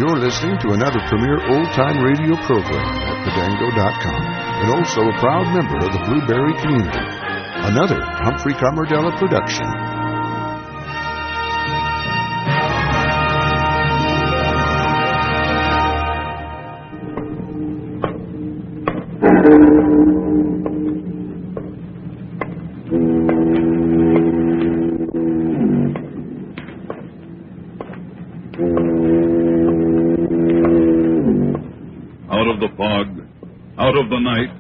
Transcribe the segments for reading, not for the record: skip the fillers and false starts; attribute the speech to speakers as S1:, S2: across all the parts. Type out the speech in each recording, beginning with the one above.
S1: You're listening to another premier old-time radio program at thedango.com, and also a proud member of the Blueberry community. Another Humphrey Camardella production.
S2: Out of the fog, out of the night,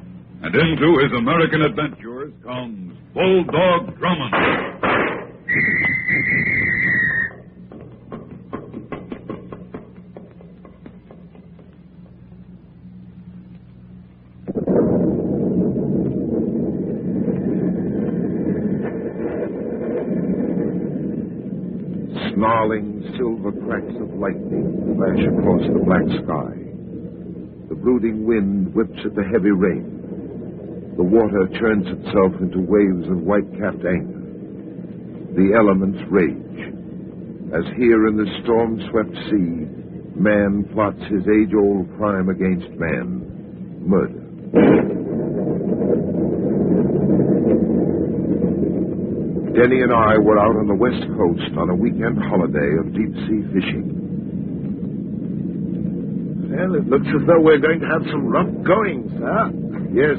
S2: and into his American adventures comes Bulldog Drummond.
S3: Snarling silver cracks of lightning flash across the black sky. The brooding wind whips at the heavy rain. The water churns itself into waves of white-capped anger. The elements rage, as here in this storm-swept sea, man plots his age-old crime against man, murder. Denny and I were out on the west coast on a weekend holiday of deep-sea fishing.
S4: Well, it looks as though we're going to have some rough going, sir.
S3: Yes,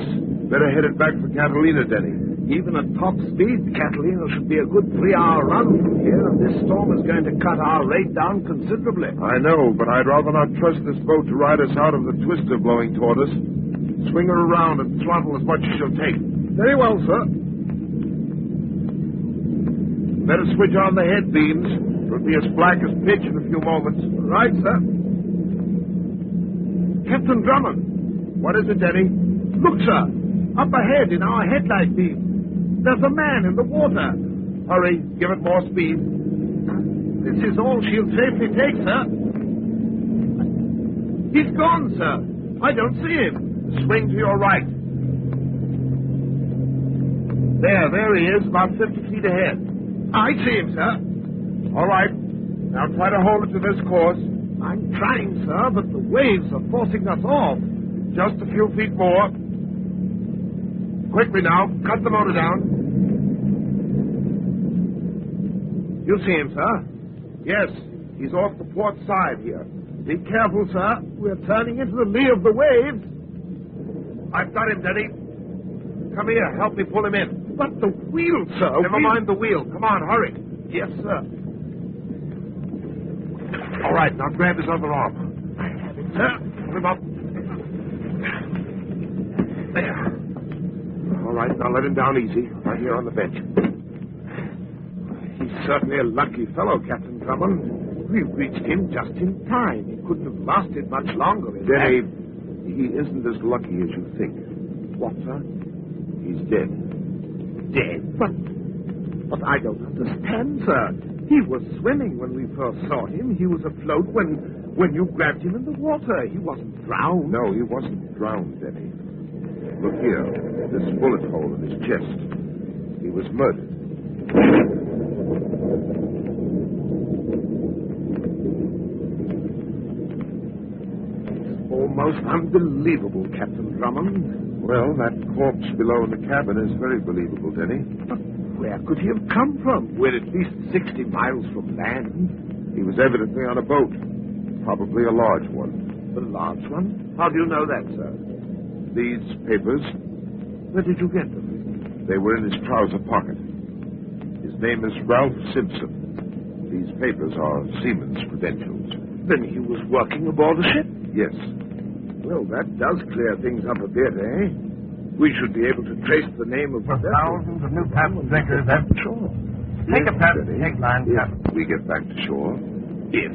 S3: better head it back for Catilina, Denny.
S4: Even at top speed, Catilina should be a good 3-hour run from here, and this storm is going to cut our rate down considerably.
S3: I know, but I'd rather not trust this boat to ride us out of the twister blowing toward us. Swing her around and throttle as much as she'll take.
S4: Very well, sir.
S3: Better switch on the head beams. It'll be as black as pitch in a few moments.
S4: Right, sir. Captain Drummond.
S3: What is it, Denny?
S4: Look, sir. Up ahead in our headlight beam. There's a man in the water.
S3: Hurry. Give it more speed.
S4: This is all she'll safely take, sir. He's gone, sir. I don't see him.
S3: Swing to your right. There he is, about 50 feet ahead.
S4: I see him, sir.
S3: All right. Now try to hold it to this course.
S4: I'm trying, sir, but the waves are forcing us off.
S3: Just a few feet more. Quickly now. Cut the motor down.
S4: You see him, sir?
S3: Yes. He's off the port side here.
S4: Be careful, sir. We're turning into the lee of the waves.
S3: I've got him, Denny. Come here. Help me pull him in.
S4: But the wheel, sir.
S3: Never mind the wheel. Come on, hurry.
S4: Yes, sir.
S3: All right, now grab his other arm.
S4: I have it, sir.
S3: Pull him up. There. All right, now let him down easy, right here on the bench.
S4: He's certainly a lucky fellow, Captain Drummond. We reached him just in time. He couldn't have lasted much longer.
S3: Denny, he isn't as lucky as you think.
S4: What, sir?
S3: He's dead.
S4: Dead? But I don't understand, sir. He was swimming when we first saw him. He was afloat when you grabbed him in the water. He wasn't drowned.
S3: No, he wasn't drowned, Denny. Look here, this bullet hole in his chest. He was murdered.
S4: It's almost unbelievable, Captain Drummond.
S3: Well, that corpse below in the cabin is very believable, Denny.
S4: But where could he have come from? We're at least 60 miles from land.
S3: He was evidently on a boat. Probably a large one.
S4: A large one? How do you know that, sir?
S3: These papers,
S4: Where did you get them?
S3: they were in his trouser pocket. His name is Ralph Simpson. These papers are seaman's credentials.
S4: Then he was working aboard a ship?
S3: Yes.
S4: Well, that does clear things up a bit, eh? We should be able to trace the name of...
S5: Thousands of new patent drinkers have
S4: Sure.
S5: Take a patent
S3: Steady.
S5: egg line, Captain.
S3: If we get back to shore.
S4: If.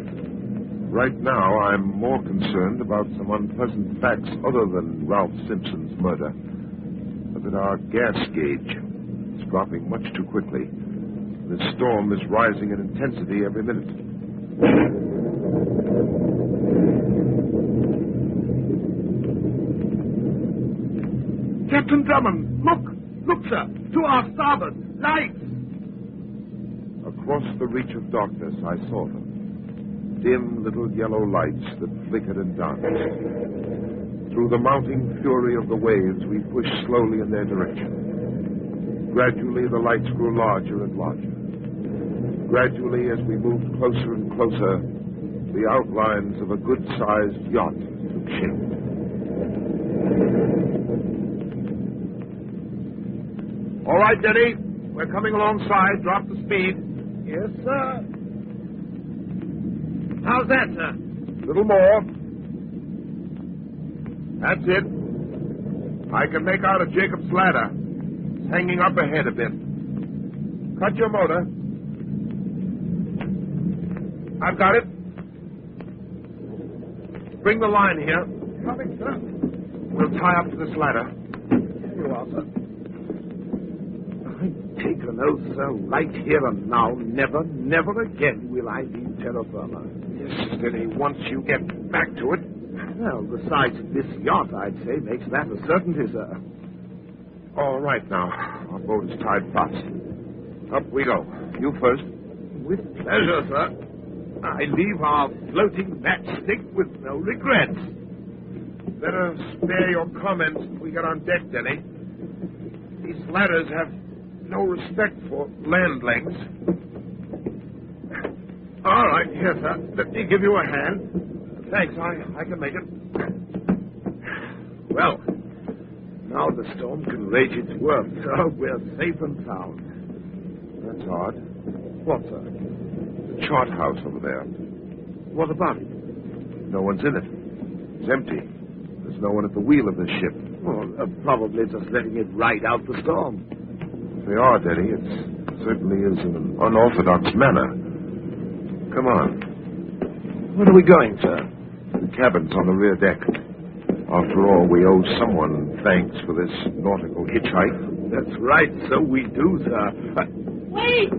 S3: Right now, I'm more concerned about some unpleasant facts other than Ralph Simpson's murder. Look at our gas gauge. It's dropping much too quickly. The storm is rising in intensity every minute.
S4: Captain Drummond, look! Look, sir! To our starboard! Lights!
S3: Across the reach of darkness, I saw them. dim little yellow lights that flickered and danced. Through the mounting fury of the waves, we pushed slowly in their direction. Gradually, the lights grew larger and larger. Gradually, as we moved closer and closer, the outlines of a good-sized yacht took shape.
S4: All right, Denny. We're coming alongside. Drop the speed. Yes, sir. How's that, sir?
S3: A little more. That's it. I can make out a Jacob's ladder. It's hanging up ahead a bit. Cut your motor. I've got it. Bring the line here.
S4: Coming, sir.
S3: We'll tie up to this ladder.
S4: Here you are, sir. I take an oath, sir, right here and now, never again will I leave terra firma.
S3: Yes, Denny, once you get back to it.
S4: Well, the size of this yacht, I'd say, makes that a certainty, sir.
S3: All right, now. Our boat is tied fast. Up we go. You first.
S4: With pleasure, sir. I leave our floating matchstick with no regrets.
S3: Better spare your comments when we get on deck, Denny. These ladders have no respect for land lengths.
S4: All right, here, sir. Let me give you a hand.
S3: Thanks, I can make it.
S4: Well, now the storm can rage its worst, sir. We're safe and sound.
S3: That's odd.
S4: What, sir?
S3: The chart house over there.
S4: What about it?
S3: No one's in it. It's empty. There's no one at the wheel of the ship.
S4: Well, probably just letting it ride out the storm.
S3: If they are, Denny, it certainly is in an unorthodox manner. Come on.
S4: Where are we going, sir?
S3: The cabin's on the rear deck. After all, we owe someone thanks for this nautical hitchhike.
S4: That's right, so we do, sir.
S6: Wait!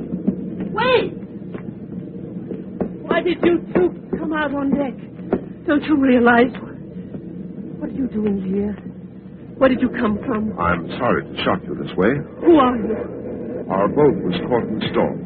S6: Wait! Why did you two come out on deck? Don't you realize? What are you doing here? Where did you come from?
S3: I'm sorry to shock you this way.
S6: Who are you?
S3: Our boat was caught in the storm.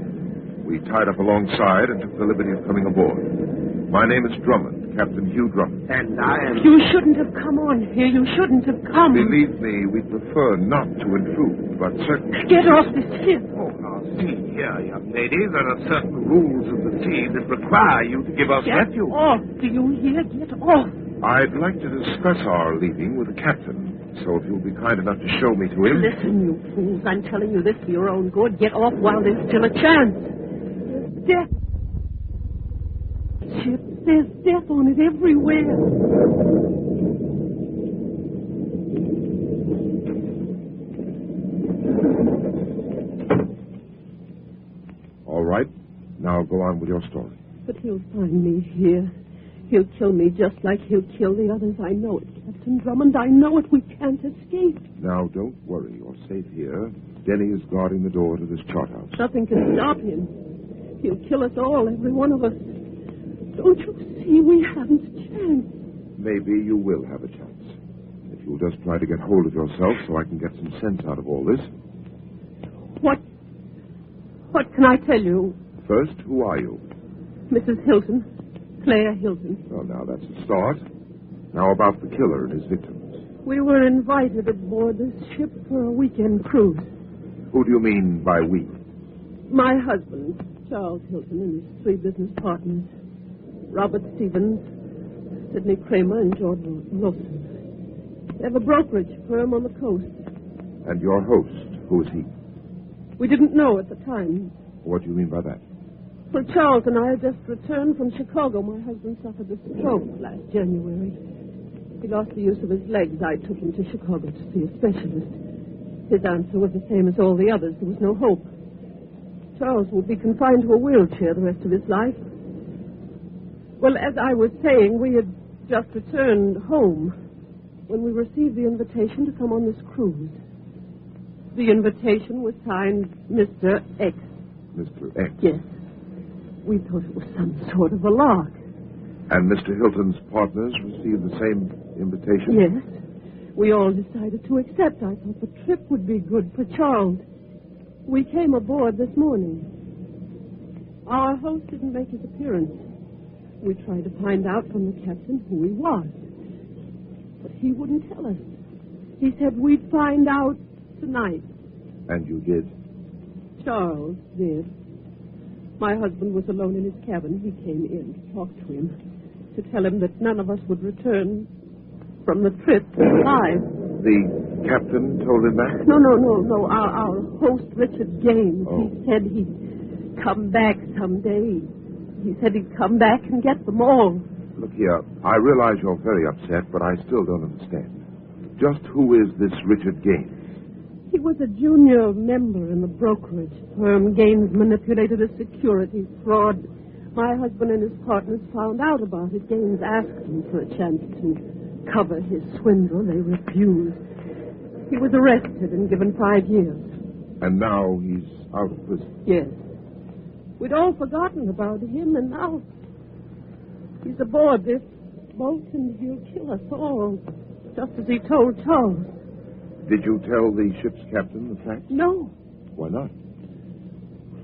S3: We tied up alongside and took the liberty of coming aboard. My name is Drummond, Captain Hugh Drummond.
S4: And I am...
S6: You shouldn't have come on here. You shouldn't have come.
S3: Believe me, we prefer not to intrude, but certainly...
S6: Get off this ship.
S4: Oh, now, see here, young lady. There are certain rules of the sea that require you to give us
S6: Get
S4: refuge.
S6: off. Do you hear? Get off.
S3: I'd like to discuss our leaving with the captain, so if you'll be kind enough to show me to him...
S6: Listen, you fools. I'm telling you this for your own good. Get off while there's still a chance. There's death. Ship, there's death on it everywhere.
S3: All right. Now go on with your story.
S6: But he'll find me here. He'll kill me just like he'll kill the others. I know it, Captain Drummond. I know it. We can't escape.
S3: Now, don't worry. You're safe here. Denny is guarding the door to this chart house.
S6: Nothing can stop him. He'll kill us all, every one of us. Don't you see we haven't a chance?
S3: Maybe you will have a chance. If you'll just try to get hold of yourself so I can get some sense out of all this.
S6: What can I tell you?
S3: First, who are you?
S6: Mrs. Hilton. Claire Hilton.
S3: Well, now that's a start. Now about the killer and his victims.
S6: We were invited aboard this ship for a weekend cruise.
S3: Who do you mean by we?
S6: My husband, Charles Hilton, and his 3 business partners. Robert Stevens, Sidney Kramer, and George Wilson. They have a brokerage firm on the coast.
S3: And your host, who is he?
S6: We didn't know at the time.
S3: What do you mean by that?
S6: Well, Charles and I had just returned from Chicago. My husband suffered a stroke last January. He lost the use of his legs. I took him to Chicago to see a specialist. His answer was the same as all the others. There was no hope. Charles would be confined to a wheelchair the rest of his life. Well, as I was saying, we had just returned home when we received the invitation to come on this cruise. The invitation was signed Mr. X.
S3: Mr. X?
S6: Yes. We thought it was some sort of a lark.
S3: And Mr. Hilton's partners received the same invitation?
S6: Yes. We all decided to accept. I thought the trip would be good for Charles. We came aboard this morning. Our host didn't make his appearance. We tried to find out from the captain who he was. But he wouldn't tell us. He said we'd find out tonight.
S3: And you did?
S6: Charles did. My husband was alone in his cabin. He came in to talk to him, to tell him that none of us would return from the trip alive.
S3: The captain told him that?
S6: No. Our host, Richard Gaines, He said he'd come back someday. He said he'd come back and get them all.
S3: Look here, I realize you're very upset, but I still don't understand. Just who is this Richard Gaines?
S6: He was a junior member in the brokerage firm. Gaines manipulated a securities fraud. My husband and his partners found out about it. Gaines asked them for a chance to cover his swindle. They refused. He was arrested and given 5 years.
S3: And now he's out of prison?
S6: Yes. We'd all forgotten about him, and now he's aboard this boat, and he'll kill us all, just as he told Charles.
S3: Did you tell the ship's captain the facts?
S6: No.
S3: Why not?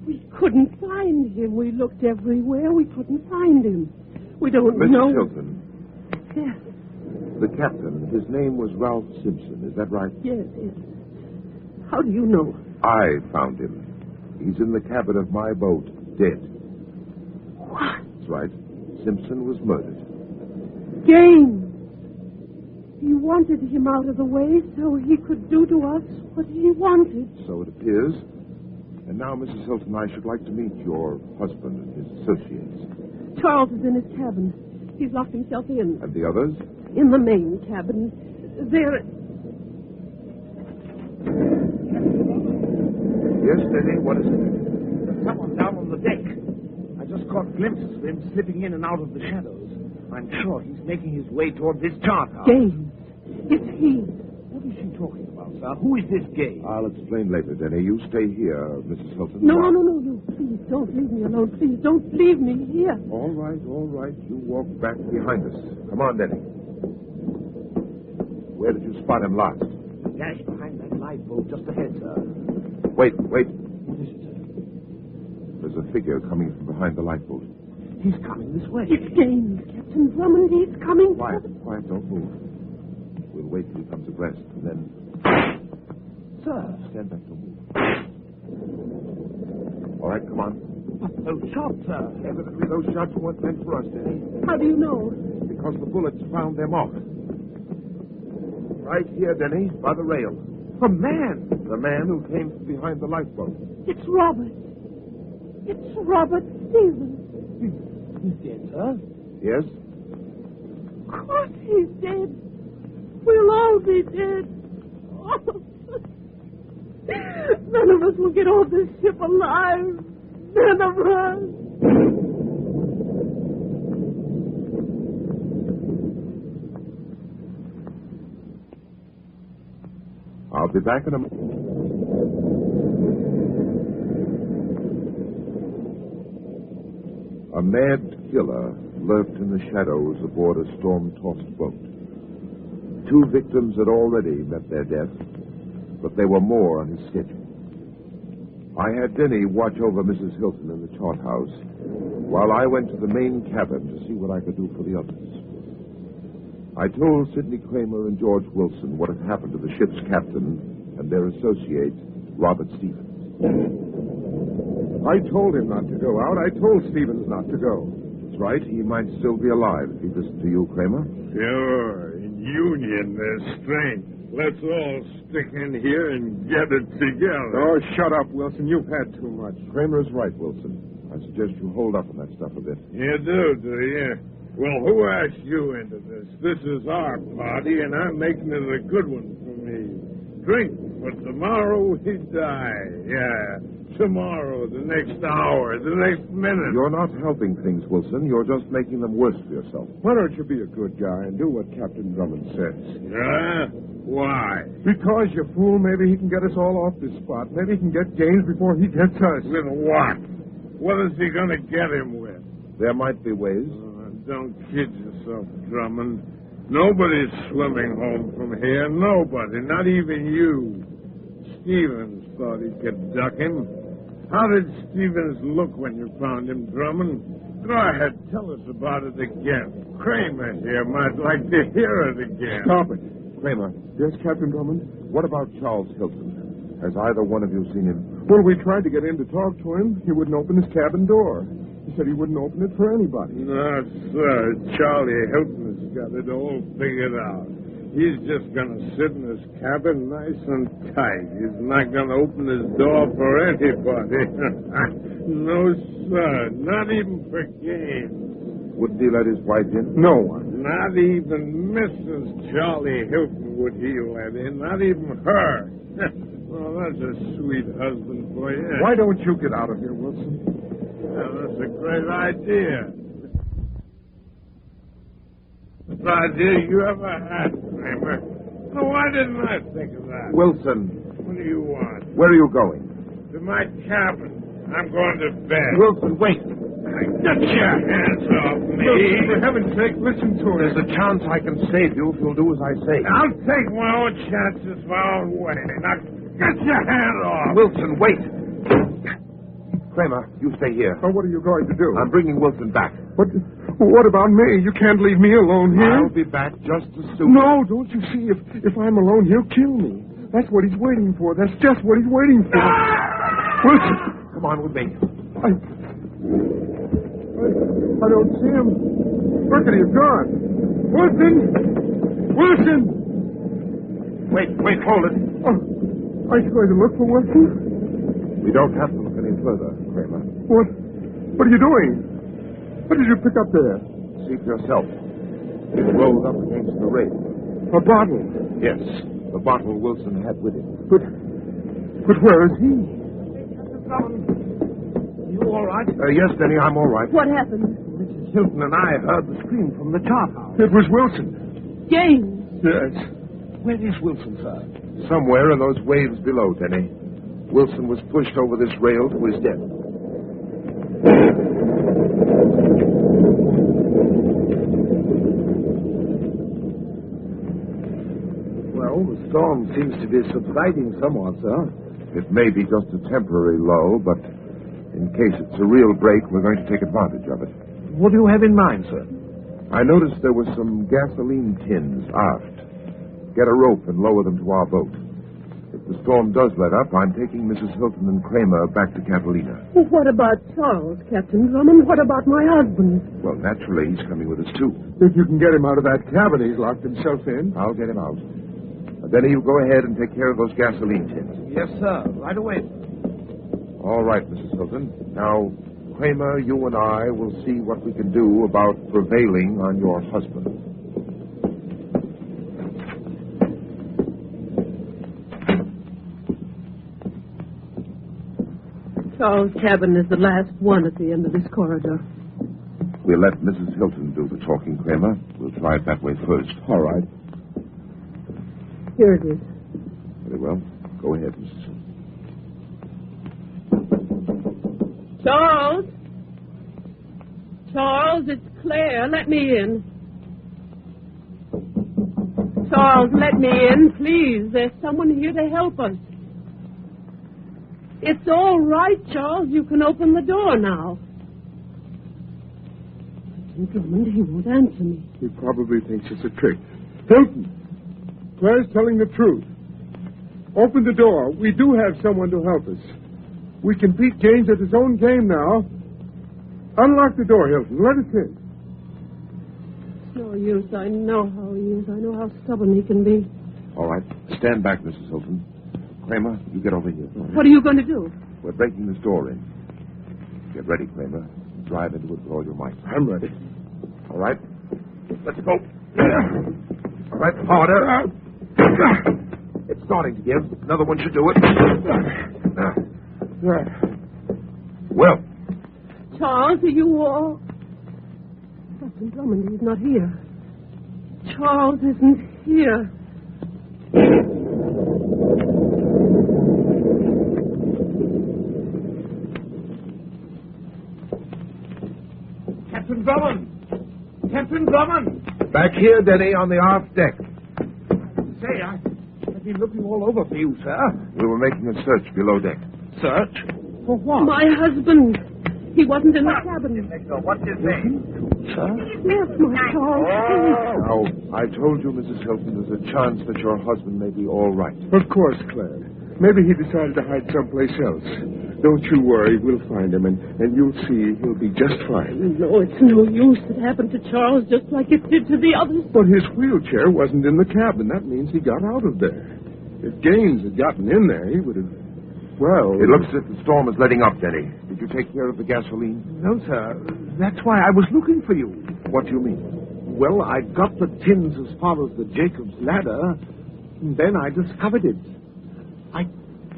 S6: We couldn't find him. We looked everywhere. We couldn't find him. We don't know.
S3: Mrs. Hilton.
S6: Yes.
S3: The captain, his name was Ralph Simpson, is that right?
S6: Yes. How do you know?
S3: I found him. He's in the cabin of my boat, dead.
S6: What?
S3: That's right. Simpson was murdered.
S6: Gaines. He wanted him out of the way so he could do to us what he wanted.
S3: So it appears. And now, Mrs. Hilton, I should like to meet your husband and his associates.
S6: Charles is in his cabin. He's locked himself in.
S3: And the others?
S6: In the main cabin. They're...
S3: Yes, Denny, what is it?
S4: Someone down on the deck. I just caught glimpses of him slipping in and out of the shadows. I'm sure he's making his way toward this chart house.
S6: Gaines. It's he.
S4: What is she talking about, sir? Who is this Gaines?
S3: I'll explain later, Denny. You stay here, Mrs. Hilton.
S6: No. Please, don't leave me alone. Please, don't leave me here.
S3: All right. You walk back behind us. Come on, Denny. Where did you spot him last?
S4: Dash behind that lifeboat just ahead, sir.
S3: Wait.
S4: What is it, sir?
S3: There's a figure coming from behind the lifeboat.
S4: He's coming this way.
S6: It's Gaines, Captain Drummond. He's coming.
S3: Quiet, don't move. We'll wait till he comes abreast, and then...
S4: Sir.
S3: Stand back, don't move. All right, come on.
S4: But those shots, sir.
S3: Evidently, those shots weren't meant for us, Denny.
S6: How do you know?
S3: Because the bullets found their mark. Right here, Denny, by the rail.
S4: A man.
S3: The man who came from behind the lifeboat.
S6: It's Robert. It's Robert Stevens.
S4: He's dead, sir.
S3: Yes?
S6: Of course he's dead. We'll all be dead. Oh. None of us will get off this ship alive. None of us.
S3: I'll be back in a moment. A mad killer lurked in the shadows aboard a storm-tossed boat. 2 victims had already met their death, but there were more on his schedule. I had Denny watch over Mrs. Hilton in the chart house while I went to the main cabin to see what I could do for the others. I told Sidney Kramer and George Wilson what had happened to the ship's captain and their associate, Robert Stevens.
S7: I told him not to go out. I told Stevens not to go.
S3: That's right. He might still be alive if he listened to you, Kramer.
S2: Sure. In union, there's strength. Let's all stick in here and get it together.
S7: Oh, shut up, Wilson. You've had too much.
S3: Kramer is right, Wilson. I suggest you hold up on that stuff a bit.
S2: You do you? Well, who asked you into this? This is our party, and I'm making it a good one for me. Drink, for tomorrow we die. Yeah, tomorrow, the next hour, the next minute.
S3: You're not helping things, Wilson. You're just making them worse for yourself.
S7: Why don't you be a good guy and do what Captain Drummond says?
S2: Why?
S7: Because, you fool, maybe he can get us all off this spot. Maybe he can get Gaines before he gets us.
S2: With what? What is he going to get him with?
S3: There might be ways.
S2: Don't kid yourself, Drummond. Nobody's swimming home from here. Nobody. Not even you. Stevens thought he could duck him. How did Stevens look when you found him, Drummond? Go ahead. Tell us about it again. Kramer here might like to hear it again.
S7: Stop it.
S3: Kramer,
S7: Yes, Captain Drummond?
S3: what about Charles Hilton? Has either one of you seen him?
S7: Well, we tried to get in to talk to him. He wouldn't open his cabin door. He said he wouldn't open it for anybody.
S2: No, sir. Charlie Hilton has got it all figured out. He's just going to sit in his cabin nice and tight. He's not going to open his door for anybody. No, sir. Not even for games.
S3: Wouldn't he let his wife in?
S7: No one.
S2: Not even Mrs. Charlie Hilton would he let in. Not even her. Well, that's a sweet husband for you.
S7: Why don't you get out of here, Wilson?
S2: Well, that's a great idea. Best idea you ever had, Kramer. Well, why didn't I think of that?
S3: Wilson,
S2: What do you want?
S3: where are you going?
S2: To my cabin. I'm going to bed.
S3: Wilson, wait.
S2: Get your hands off me.
S7: Wilson, for heaven's sake, listen to him.
S3: There's a chance I can save you if you'll do as I say.
S2: I'll take my own chances my own way. Now, get your hand off.
S3: Wilson, wait. Kramer, you stay here.
S7: Oh, what are you going to do?
S3: I'm bringing Wilson back.
S7: What about me? You can't leave me alone here.
S3: I'll be back just as soon.
S7: No, don't you see? If I'm alone, he'll kill me. That's what he's waiting for. That's just what he's waiting for. Wilson!
S3: Come on with me.
S7: I don't see him. Look at him, gone. Wilson! Wilson!
S3: Wait, hold it.
S7: Oh, are you going to look for Wilson?
S3: We don't have to look any further, Kramer.
S7: What are you doing? What did you pick up there?
S3: See for yourself. It's rolled up against the rail.
S7: A bottle.
S3: Yes, the bottle Wilson had with him.
S7: But where is he?
S4: You all right?
S3: Yes, Denny, I'm all right.
S6: What happened?
S4: Mrs. Hilton and I heard the scream from the chart house.
S7: It was Wilson.
S6: James.
S7: Yes.
S4: Where is Wilson, sir?
S3: Somewhere in those waves below, Denny. Wilson was pushed over this rail to his death.
S4: Well, the storm seems to be subsiding somewhat, sir.
S3: It may be just a temporary lull, but in case it's a real break, we're going to take advantage of it.
S4: What do you have in mind, sir?
S3: I noticed there were some gasoline tins aft. Get a rope and lower them to our boat. If the storm does let up, I'm taking Mrs. Hilton and Kramer back to Catilina.
S6: Well, what about Charles, Captain Drummond? What about my husband?
S3: Well, naturally, he's coming with us, too.
S7: If you can get him out of that cabin he's locked himself in.
S3: I'll get him out. Denny, you go ahead and take care of those gasoline tins.
S4: Yes, sir. Right away.
S3: All right, Mrs. Hilton. Now, Kramer, you and I will see what we can do about prevailing on your husband.
S6: Charles' cabin is the last one at the end of this corridor.
S3: We'll let Mrs. Hilton do the talking, Kramer. We'll try it that way first.
S7: All right.
S6: Here it is.
S3: Very well. Go ahead, Mrs. Hilton.
S6: Charles? Charles, it's Claire. Let me in. Charles, let me in, please. There's someone here to help us. It's all right, Charles. You can open the door now. Drummond, he won't answer me.
S7: He probably thinks it's a trick. Hilton! Claire's telling the truth. Open the door. We do have someone to help us. We can beat James at his own game now. Unlock the door, Hilton. Let us in.
S6: It's no use. I know how he is. I know how stubborn he can be.
S3: All right. Stand back, Mrs. Hilton. Kramer, you get over here.
S6: What are you going to do?
S3: We're breaking this door in. Get ready, Kramer. Drive into it with all your might.
S7: I'm ready.
S3: All right. Let's go. All right, harder. It's starting to give. Another one should do it. Well.
S6: Charles, are you all... Captain Drummond, he's not here. Charles isn't here.
S4: Captain Drummond! Captain Drummond!
S3: Back here, Denny, on the aft deck.
S4: Say, I've been looking all over for you, sir.
S3: We were making a search below deck.
S4: Search? For what?
S6: My husband. He wasn't in the cabin.
S5: What's his name?
S3: Sir?
S6: Yes, my Charles.
S3: Now, I told you, Mrs. Hilton, there's a chance that your husband may be all right.
S7: Of course, Claire. Maybe he decided to hide someplace else. Don't you worry. We'll find him, and you'll see he'll be just fine.
S6: No, it's no use. It happened to Charles just like it did to the others.
S7: But his wheelchair wasn't in the cabin. That means he got out of there. If Gaines had gotten in there, he would have... Well...
S3: It looks as if the storm is letting up, Denny. Did you take care of the gasoline?
S4: No, sir. That's why I was looking for you.
S3: What do you mean?
S4: Well, I got the tins as far as the Jacob's ladder, and then I discovered it. I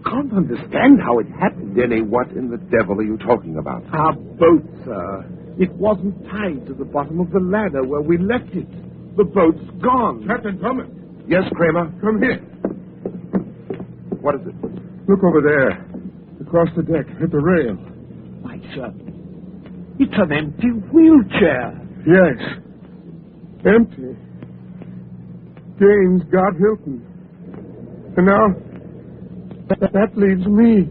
S4: can't understand how it happened.
S3: Denny, what in the devil are you talking about?
S4: Our boat, sir. It wasn't tied to the bottom of the ladder where we left it. The boat's gone.
S7: Captain Drummond,
S3: Yes, Kramer?
S7: come here.
S3: What is it?
S7: Look over there. Across the deck, at the rail.
S4: Why, sir, it's an empty wheelchair.
S7: Yes. Empty. Gaines got Hilton. And now, that leaves me.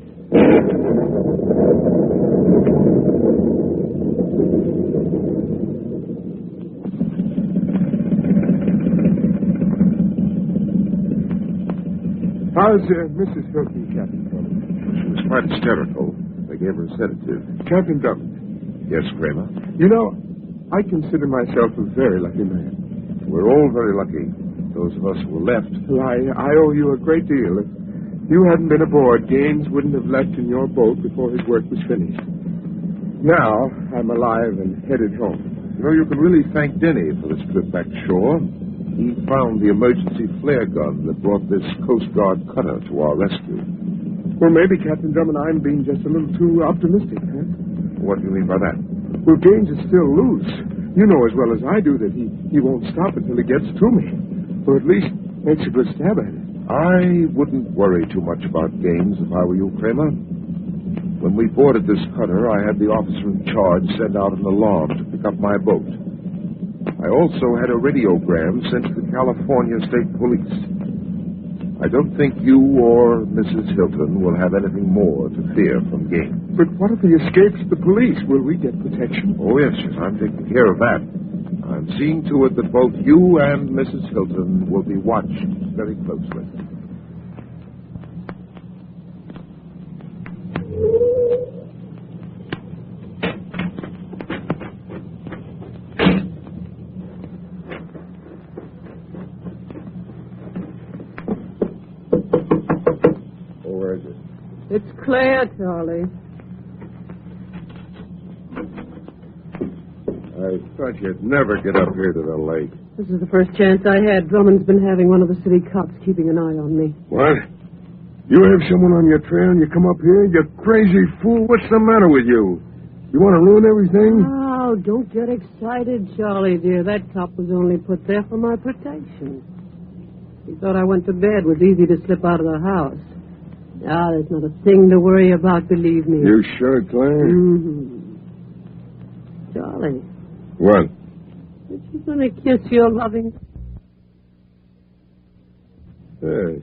S7: How's Mrs. Hilton, Captain Drummond?
S3: She was quite hysterical. They gave her a sedative.
S7: Captain Drummond,
S3: Yes, Kramer?
S7: you know, I consider myself a very lucky man.
S3: We're all very lucky. Those of us who were left.
S7: Well, I owe you a great deal. If you hadn't been aboard, Gaines wouldn't have left in your boat before his work was finished. Now, I'm alive and headed home.
S3: You know, you can really thank Denny for this trip back to shore. He found the emergency flare gun that brought this Coast Guard cutter to our rescue.
S7: Well, maybe, Captain Drummond, I'm being just a little too optimistic, huh?
S3: What do you mean by that?
S7: Well, Gaines is still loose. You know as well as I do that he won't stop until he gets to me. Or at least makes a good stab at it.
S3: I wouldn't worry too much about Gaines if I were you, Kramer. When we boarded this cutter, I had the officer in charge send out an alarm to pick up my boat. I also had a radiogram sent to the California State Police. I don't think you or Mrs. Hilton will have anything more to fear from Gaines.
S7: But what if he escapes the police? Will we get protection?
S3: Oh, yes, I'm taking care of that. I'm seeing to it that both you and Mrs. Hilton will be watched very closely. Where is it?
S6: It's Claire, Charlie.
S3: I thought you'd never get up here to the lake.
S6: This is the first chance I had. Drummond's been having one of the city cops keeping an eye on me.
S7: What? You have someone on your trail and you come up here? You crazy fool. What's the matter with you? You want to ruin everything?
S6: Oh, don't get excited, Charlie, dear. That cop was only put there for my protection. He thought I went to bed. It was easy to slip out of the house. Ah, there's not a thing to worry about, believe me.
S7: You sure, Claire?
S6: Mm-hmm. Charlie,
S7: What?
S6: is she going to kiss your loving...
S7: Sure.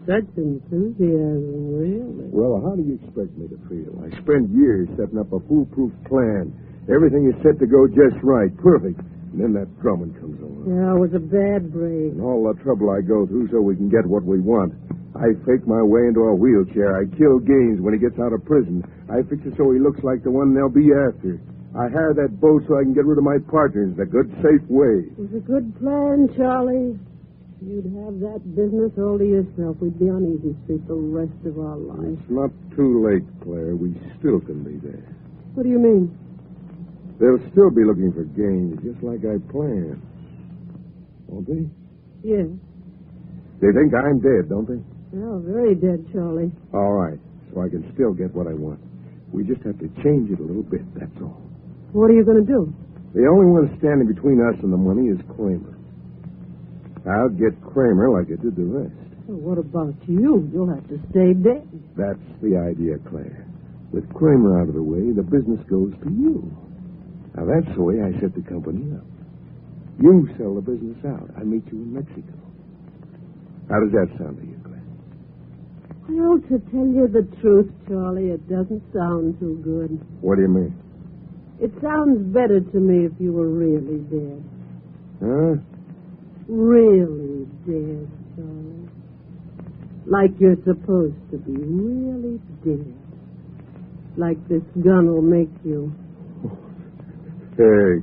S6: Such enthusiasm, really.
S7: Well, how do you expect me to feel? I spent years setting up a foolproof plan. Everything is set to go just right, perfect. And then that Drummond comes along.
S6: Yeah, it was a bad break.
S7: And all the trouble I go through so we can get what we want. I fake my way into a wheelchair. I kill Gaines when he gets out of prison. I fix it so he looks like the one they'll be after. I hire that boat so I can get rid of my partners in a good, safe way.
S6: It was a good plan, Charlie. You'd have that business all to yourself. We'd be on Easy Street the rest of our lives.
S7: It's not too late, Claire. We still can be there.
S6: What do you mean?
S7: They'll still be looking for Gaines, just like I planned. Won't they?
S6: Yes.
S7: They think I'm dead, don't they?
S6: Well, very dead, Charlie.
S7: All right, so I can still get what I want. We just have to change it a little bit, that's all.
S6: What are you going to do?
S7: The only one standing between us and the money is Kramer. I'll get Kramer like I did the rest.
S6: Well, what about you? You'll have to stay dead.
S7: That's the idea, Claire. With Kramer out of the way, the business goes to you. Now, that's the way I set the company up. You sell the business out. I meet you in Mexico. How does that sound to you, Claire?
S6: Well, to tell you the truth, Charlie, it doesn't sound too good.
S7: What do you mean?
S6: It sounds better to me if you were really dead.
S7: Huh?
S6: Really dead, Charlie. Like you're supposed to be. Really dead. Like this gun will make you.
S7: Hey,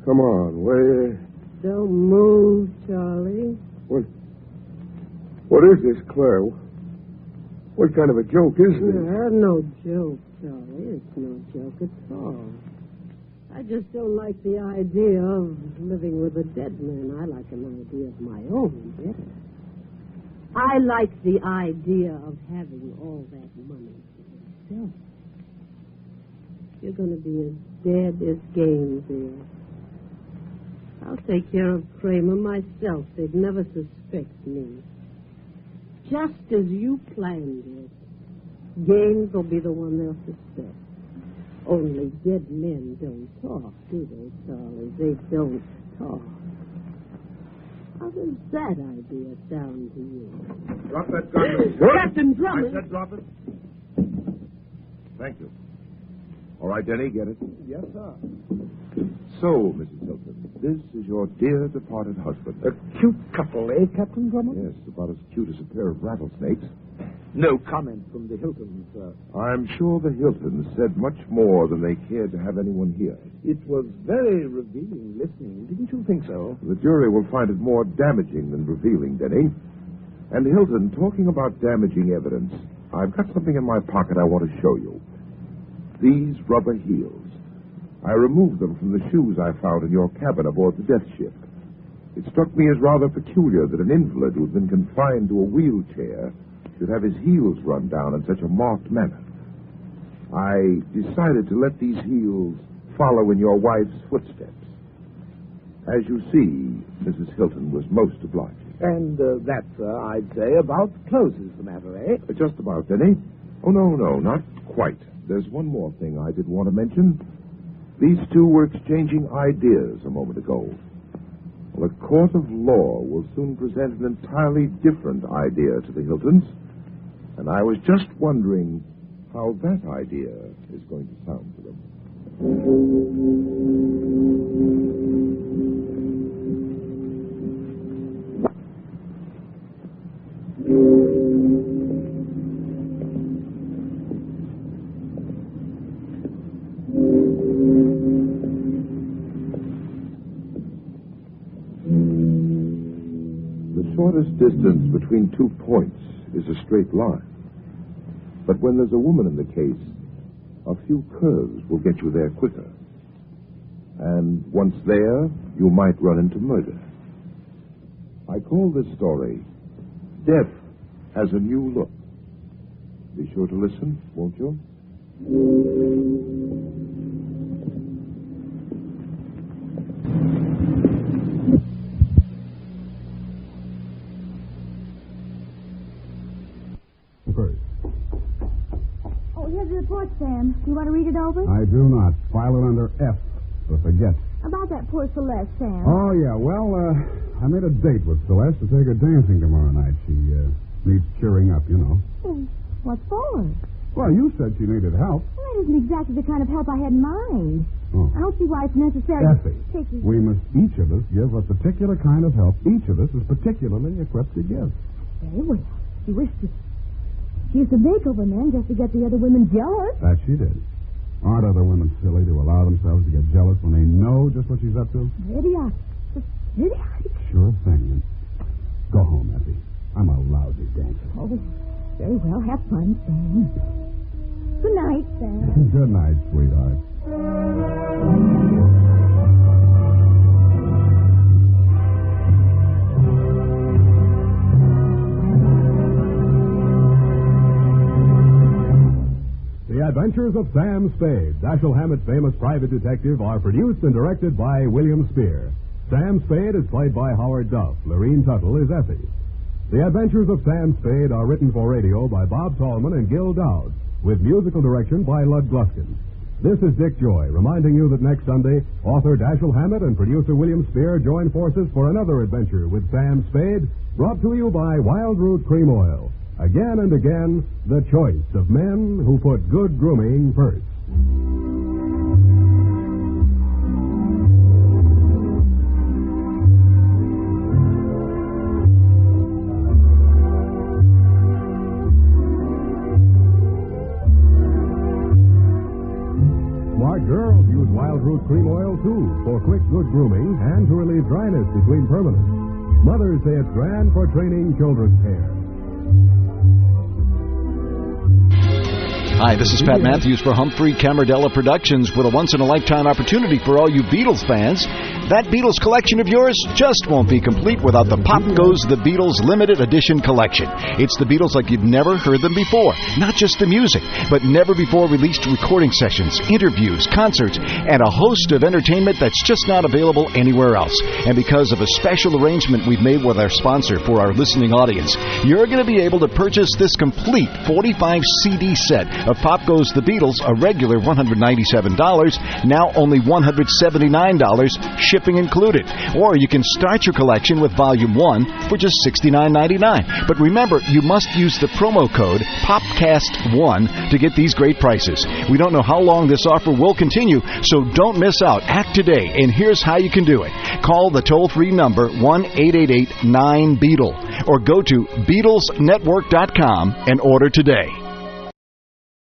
S7: come on. Where?
S6: Don't move, Charlie.
S7: What is this, Claire? What kind of a joke is this?
S6: No joke, Charlie. It's no joke at all. I just don't like the idea of living with a dead man. I like an idea of my own better. I like the idea of having all that money for yourself. You're going to be as dead as game there. I'll take care of Kramer myself. They'd never suspect me. Just as you planned it. Gaines will be the one they'll suspect. Only dead men don't talk, do they, Charlie? They don't talk. How does that idea sound to you?
S3: Drop that gun.
S6: Captain Drummond!
S3: I said drop it. Thank you. All right, Denny, get it?
S4: Yes, sir.
S3: So, Mrs. Hilton, this is your dear departed husband.
S4: A cute couple, eh, Captain Drummond?
S3: Yes, about as cute as a pair of rattlesnakes.
S4: No comment from the Hiltons, sir.
S3: I'm sure the Hiltons said much more than they cared to have anyone hear.
S4: It was very revealing listening. Didn't you think so?
S3: The jury will find it more damaging than revealing, Denny. And Hilton, talking about damaging evidence, I've got something in my pocket I want to show you. These rubber heels. I removed them from the shoes I found in your cabin aboard the death ship. It struck me as rather peculiar that an invalid who'd been confined to a wheelchair should have his heels run down in such a marked manner. I decided to let these heels follow in your wife's footsteps. As you see, Mrs. Hilton was most obliging.
S4: And that, sir, I'd say, about closes the matter, eh?
S3: Just about, Denny. Oh, no, not quite. There's one more thing I did want to mention. These two were exchanging ideas a moment ago. Well, a court of law will soon present an entirely different idea to the Hiltons, and I was just wondering how that idea is going to sound to them. The shortest distance between 2 points is a straight line. But when there's a woman in the case, a few curves will get you there quicker. And once there, you might run into murder. I call this story, Death Has a New Look. Be sure to listen, won't you?
S8: Here's the report, Sam. You want to read it over?
S9: I do not. File it under F for forget.
S8: About that poor Celeste, Sam.
S9: Oh, yeah. Well, I made a date with Celeste to take her dancing tomorrow night. She needs cheering up, you know.
S8: What for?
S9: Well, you said she needed help.
S8: Well, that isn't exactly the kind of help I had in mind.
S9: Oh.
S8: I don't see why it's necessary
S9: Effie,
S8: to take
S9: we must each of us give a particular kind of help each of us is particularly equipped to give.
S8: Very well. She used to make over men just to get the other women jealous.
S9: That she did. Aren't other women silly to allow themselves to get jealous when they know just what she's up to?
S8: Idiotic. Just idiotic.
S9: Sure thing. Go home, Effie. I'm a lousy dancer.
S8: Oh, very well. Have fun, Sam. Good night, Sam.
S9: Good night, sweetheart. The Adventures of Sam Spade, Dashiell Hammett's famous private detective, are produced and directed by William Spear. Sam Spade is played by Howard Duff. Lorene Tuttle is Effie. The Adventures of Sam Spade are written for radio by Bob Tallman and Gil Dowd, with musical direction by Lud Gluskin. This is Dick Joy, reminding you that next Sunday, author Dashiell Hammett and producer William Spear join forces for another adventure with Sam Spade, brought to you by Wild Root Cream Oil. Again and again, the choice of men who put good grooming first. Smart girls use Wild Root Cream Oil, too, for quick, good grooming and to relieve dryness between permanents. Mothers say it's grand for training children's hair.
S10: Hi, this is Pat Matthews for Humphrey Camardella Productions with a once-in-a-lifetime opportunity for all you Beatles fans. That Beatles collection of yours just won't be complete without the Pop Goes the Beatles limited edition collection. It's the Beatles like you've never heard them before. Not just the music, but never-before-released recording sessions, interviews, concerts, and a host of entertainment that's just not available anywhere else. And because of a special arrangement we've made with our sponsor for our listening audience, you're going to be able to purchase this complete 45 CD set of Pop Goes the Beatles, a regular $197, now only $179, shipping included. Or you can start your collection with Volume 1 for just $69.99. But remember, you must use the promo code POPCAST1 to get these great prices. We don't know how long this offer will continue, so don't miss out. Act today, and here's how you can do it. Call the toll-free number 1-888-9-BEATLE or go to BeatlesNetwork.com and order today.